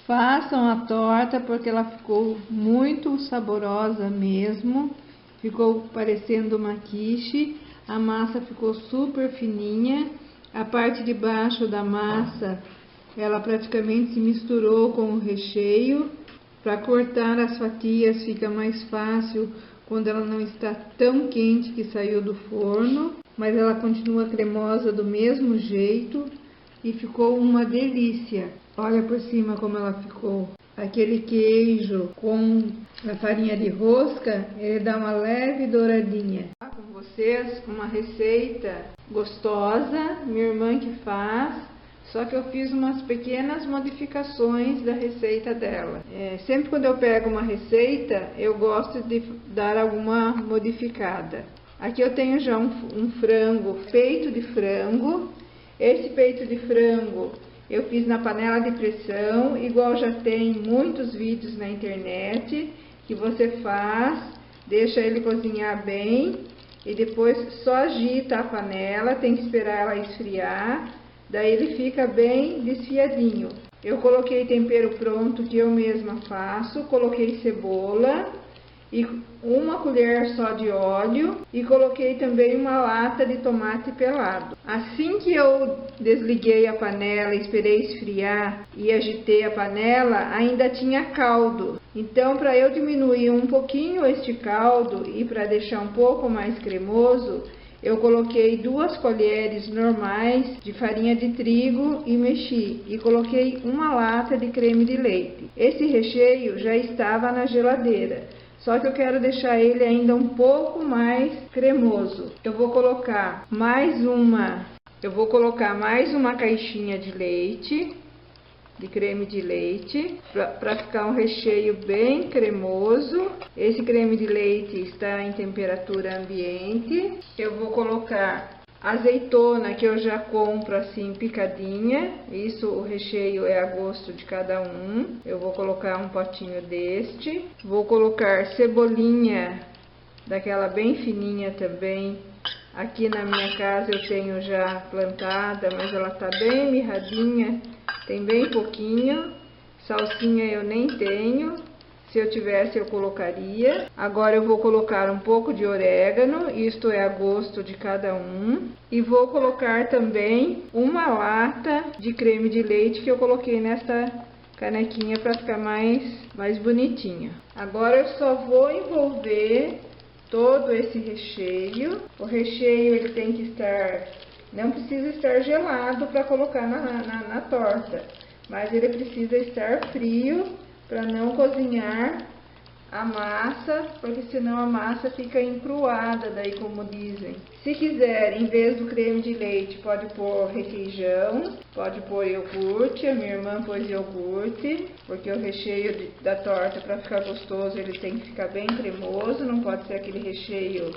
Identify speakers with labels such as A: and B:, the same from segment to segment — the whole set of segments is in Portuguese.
A: Façam a torta porque ela ficou muito saborosa mesmo. Ficou parecendo uma quiche. A massa ficou super fininha. A parte de baixo da massa, ela praticamente se misturou com o recheio. Para cortar as fatias fica mais fácil quando ela não está tão quente que saiu do forno. Mas ela continua cremosa do mesmo jeito. E ficou uma delícia. Olha por cima como ela ficou. Aquele queijo com a farinha de rosca, ele dá uma leve douradinha. Com vocês uma receita gostosa, minha irmã que faz, só que eu fiz umas pequenas modificações da receita dela. Sempre quando eu pego uma receita, eu gosto de dar alguma modificada. Aqui eu tenho já um frango, peito de frango. Esse peito de frango eu fiz na panela de pressão, igual já tem muitos vídeos na internet, que você faz, deixa ele cozinhar bem e depois só agita a panela, tem que esperar ela esfriar, daí ele fica bem desfiadinho. Eu coloquei tempero pronto que eu mesma faço, coloquei cebola e uma colher só de óleo e coloquei também uma lata de tomate pelado. Assim que eu desliguei a panela, esperei esfriar e agitei a panela, ainda tinha caldo. Então, para eu diminuir um pouquinho este caldo e para deixar um pouco mais cremoso, eu coloquei 2 colheres normais de farinha de trigo e mexi. E coloquei uma lata de creme de leite. Esse recheio já estava na geladeira. Só que eu quero deixar ele ainda um pouco mais cremoso. Eu vou colocar mais uma caixinha de leite, de creme de leite, para ficar um recheio bem cremoso. Esse creme de leite está em temperatura ambiente. Eu vou colocar azeitona que eu já compro assim picadinha, isso o recheio é a gosto de cada um. Eu vou colocar um potinho deste, vou colocar cebolinha daquela bem fininha também. Aqui na minha casa eu tenho já plantada, mas ela tá bem mirradinha, tem bem pouquinho. Salsinha eu nem tenho. Se eu tivesse, eu colocaria. Agora eu vou colocar um pouco de orégano, isto é a gosto de cada um. E vou colocar também uma lata de creme de leite que eu coloquei nessa canequinha para ficar mais bonitinho. Agora eu só vou envolver todo esse recheio. O recheio ele tem que estar, não precisa estar gelado para colocar na torta, mas ele precisa estar frio para não cozinhar a massa, porque senão a massa fica encruada, daí como dizem. Se quiser, em vez do creme de leite, pode pôr requeijão, pode pôr iogurte. A minha irmã pôs iogurte, porque o recheio da torta, para ficar gostoso, ele tem que ficar bem cremoso, não pode ser aquele recheio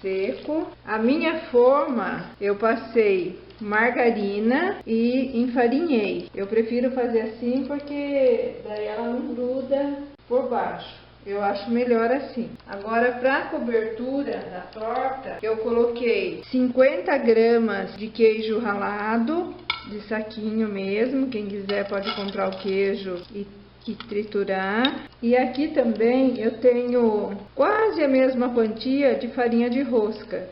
A: seco. A minha forma, eu passei margarina e enfarinhei. Eu prefiro fazer assim porque daí ela não gruda por baixo. Eu acho melhor assim. Agora, para a cobertura da torta, eu coloquei 50 gramas de queijo ralado, de saquinho mesmo. Quem quiser pode comprar o queijo e triturar. E aqui também eu tenho quase a mesma quantia de farinha de rosca.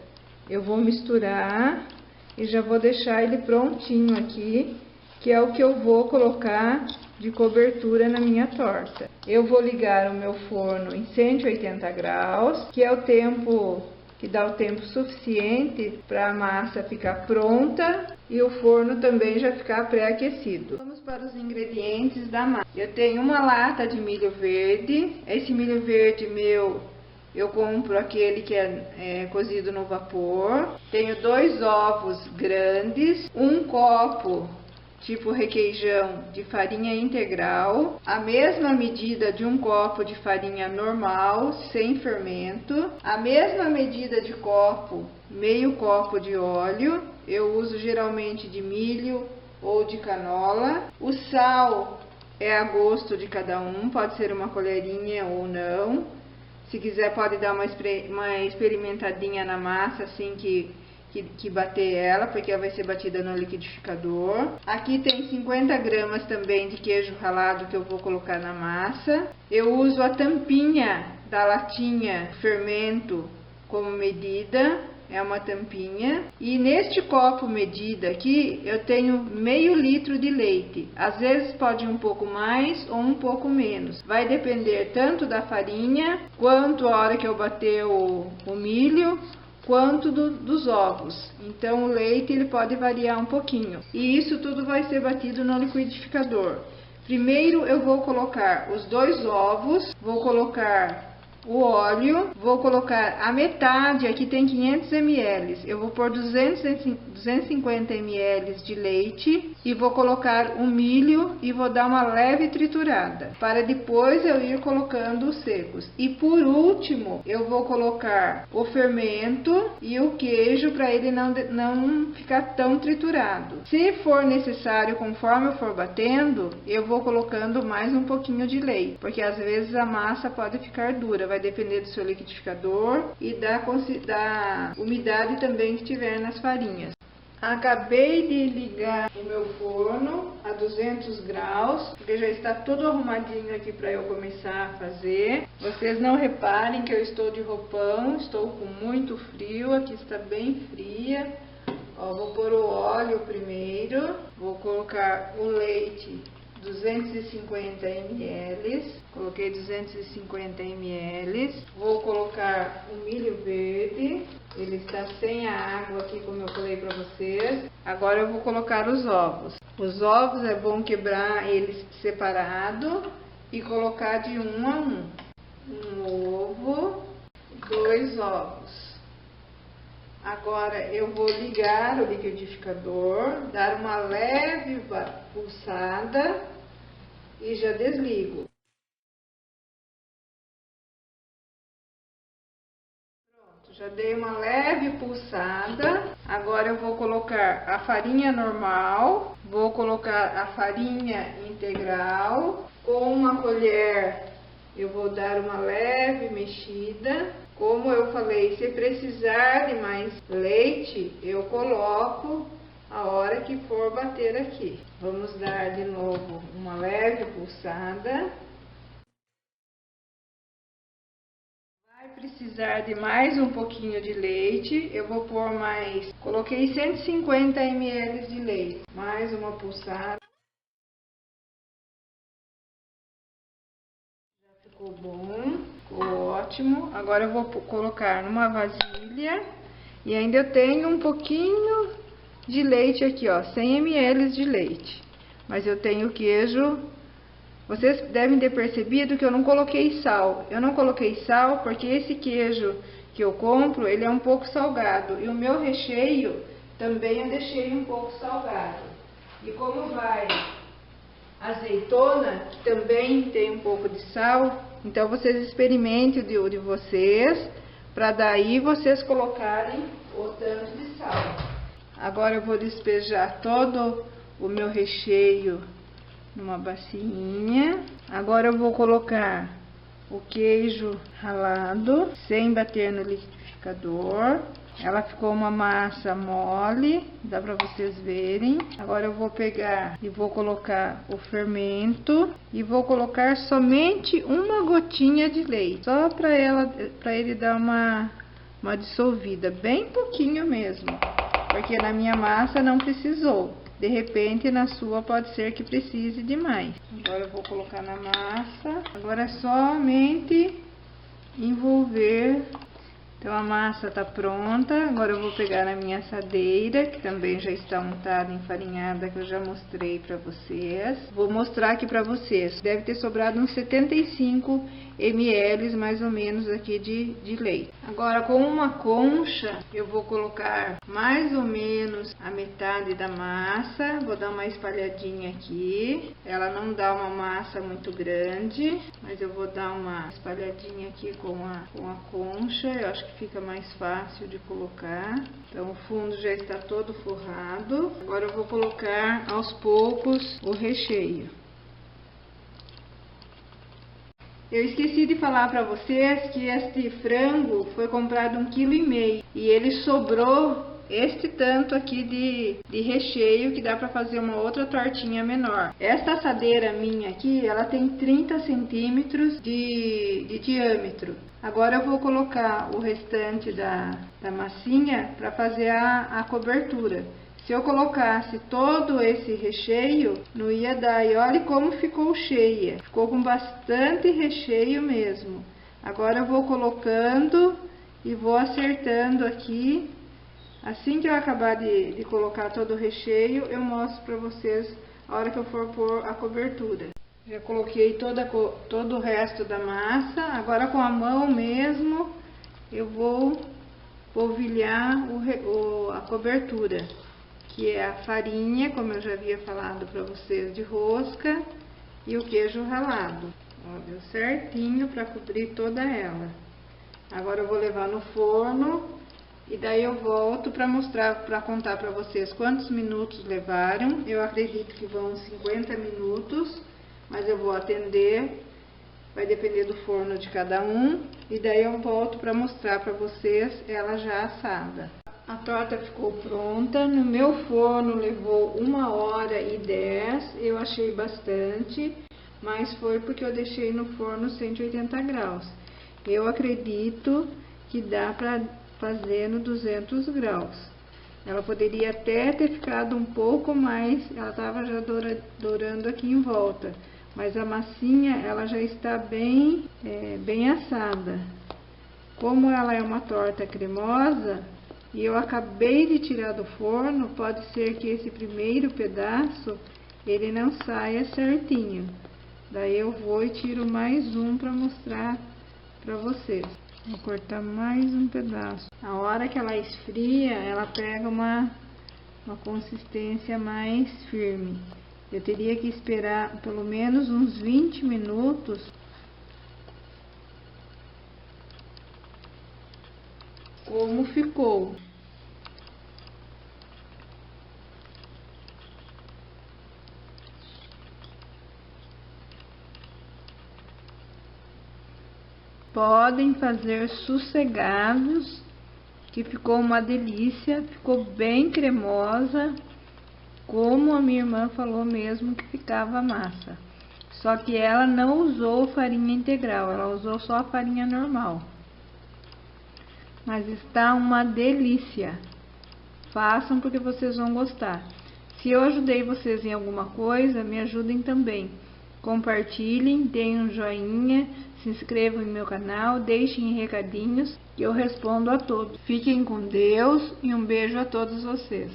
A: Eu vou misturar e já vou deixar ele prontinho aqui, que é o que eu vou colocar de cobertura na minha torta. Eu vou ligar o meu forno em 180 graus, que é o tempo que dá o tempo suficiente para a massa ficar pronta e o forno também já ficar pré-aquecido. Vamos para os ingredientes da massa. Eu tenho uma lata de milho verde. Esse milho verde meu, eu compro aquele que é cozido no vapor. Tenho 2 ovos grandes, um copo tipo requeijão de farinha integral, a mesma medida de um copo de farinha normal, sem fermento, a mesma medida de copo, meio copo de óleo, eu uso geralmente de milho ou de canola. O sal é a gosto de cada um, pode ser uma colherinha ou não. Se quiser pode dar uma experimentadinha na massa, assim que que bater ela, porque ela vai ser batida no liquidificador. Aqui tem 50 gramas também de queijo ralado que eu vou colocar na massa. Eu uso a tampinha da latinha fermento como medida. É uma tampinha. E neste copo medida aqui, eu tenho meio litro de leite. Às vezes pode ir um pouco mais ou um pouco menos. Vai depender tanto da farinha, quanto a hora que eu bater o milho, quanto dos ovos. Então o leite ele pode variar um pouquinho. E isso tudo vai ser batido no liquidificador. Primeiro eu vou colocar os 2 ovos, vou colocar o óleo, vou colocar a metade, aqui tem 500 ml, eu vou pôr 250 ml de leite e vou colocar o milho e vou dar uma leve triturada, para depois eu ir colocando os secos. E por último, eu vou colocar o fermento e o queijo para ele não ficar tão triturado. Se for necessário, conforme eu for batendo, eu vou colocando mais um pouquinho de leite, porque às vezes a massa pode ficar dura. Vai depender do seu liquidificador e da umidade também que tiver nas farinhas. Acabei de ligar o meu forno a 200 graus, porque já está tudo arrumadinho aqui para eu começar a fazer. Vocês não reparem que eu estou de roupão, estou com muito frio, aqui está bem fria. Ó, vou pôr o óleo primeiro, vou colocar o leite 250 ml, coloquei 250 ml, vou colocar o milho verde, ele está sem a água aqui como eu falei para vocês. Agora eu vou colocar os ovos. Os ovos é bom quebrar eles separado e colocar de um a um. Um ovo, 2 ovos. Agora eu vou ligar o liquidificador, dar uma leve pulsada e já desligo. Pronto, já dei uma leve pulsada. Agora eu vou colocar a farinha normal, vou colocar a farinha integral. Com uma colher eu vou dar uma leve mexida. Como eu falei, se precisar de mais leite, eu coloco a hora que for bater aqui. Vamos dar de novo uma leve pulsada. Vai precisar de mais um pouquinho de leite. Eu vou pôr mais, coloquei 150 ml de leite. Mais uma pulsada. Já ficou bom. Ótimo, agora eu vou colocar numa vasilha e ainda eu tenho um pouquinho de leite aqui, ó, 100 ml de leite. Mas eu tenho queijo, vocês devem ter percebido que eu não coloquei sal. Eu não coloquei sal porque esse queijo que eu compro, ele é um pouco salgado. E o meu recheio também eu deixei um pouco salgado. E como vai azeitona, que também tem um pouco de sal, então vocês experimentem o de vocês, para daí vocês colocarem o tanto de sal. Agora eu vou despejar todo o meu recheio numa bacinha. Agora eu vou colocar o queijo ralado, sem bater no liquidificador. Ela ficou uma massa mole, dá para vocês verem. Agora eu vou pegar e vou colocar o fermento e vou colocar somente uma gotinha de leite, só para ele dar uma dissolvida, bem pouquinho mesmo, porque na minha massa não precisou. De repente na sua pode ser que precise de mais. Agora eu vou colocar na massa. Agora é somente envolver. Então a massa está pronta. Agora eu vou pegar a minha assadeira, que também já está untada, enfarinhada, que eu já mostrei para vocês. Vou mostrar aqui para vocês. Deve ter sobrado uns 75 ml mais ou menos aqui de leite. Agora com uma concha eu vou colocar mais ou menos a metade da massa. Vou dar uma espalhadinha aqui. Ela não dá uma massa muito grande, mas eu vou dar uma espalhadinha aqui com a concha. Eu acho que fica mais fácil de colocar. Então o fundo já está todo forrado. Agora eu vou colocar aos poucos o recheio. Eu esqueci de falar para vocês que este frango foi comprado 1,5 kg e ele sobrou este tanto aqui de recheio, que dá para fazer uma outra tortinha menor. Esta assadeira minha aqui, ela tem 30 centímetros de diâmetro. Agora eu vou colocar o restante da massinha para fazer a cobertura. Se eu colocasse todo esse recheio, não ia dar. E olha como ficou cheia. Ficou com bastante recheio mesmo. Agora eu vou colocando e vou acertando aqui. Assim que eu acabar de colocar todo o recheio, eu mostro para vocês a hora que eu for pôr a cobertura. Já coloquei todo o resto da massa. Agora com a mão mesmo, eu vou polvilhar a cobertura, que é a farinha, como eu já havia falado para vocês, de rosca, e o queijo ralado. Ó, deu certinho para cobrir toda ela. Agora eu vou levar no forno e daí eu volto para mostrar, para contar para vocês quantos minutos levaram. Eu acredito que vão 50 minutos, mas eu vou atender, vai depender do forno de cada um, e daí eu volto para mostrar para vocês ela já assada. A torta ficou pronta. No meu forno levou 1h10, eu achei bastante, mas foi porque eu deixei no forno 180 graus. Eu acredito que dá para fazer no 200 graus. Ela poderia até ter ficado um pouco mais, ela estava já dourando aqui em volta, mas a massinha ela já está bem assada. Como ela é uma torta cremosa e eu acabei de tirar do forno, pode ser que esse primeiro pedaço ele não saia certinho. Daí eu vou e tiro mais um para mostrar para vocês. Vou cortar mais um pedaço. A hora que ela esfria, ela pega uma consistência mais firme. Eu teria que esperar pelo menos uns 20 minutos. Como ficou. Podem fazer sossegados, que ficou uma delícia, ficou bem cremosa, como a minha irmã falou mesmo que ficava a massa. Só que ela não usou farinha integral, ela usou só a farinha normal. Mas está uma delícia. Façam porque vocês vão gostar. Se eu ajudei vocês em alguma coisa, me ajudem também. Compartilhem, deem um joinha, se inscrevam no meu canal, deixem recadinhos que eu respondo a todos. Fiquem com Deus e um beijo a todos vocês.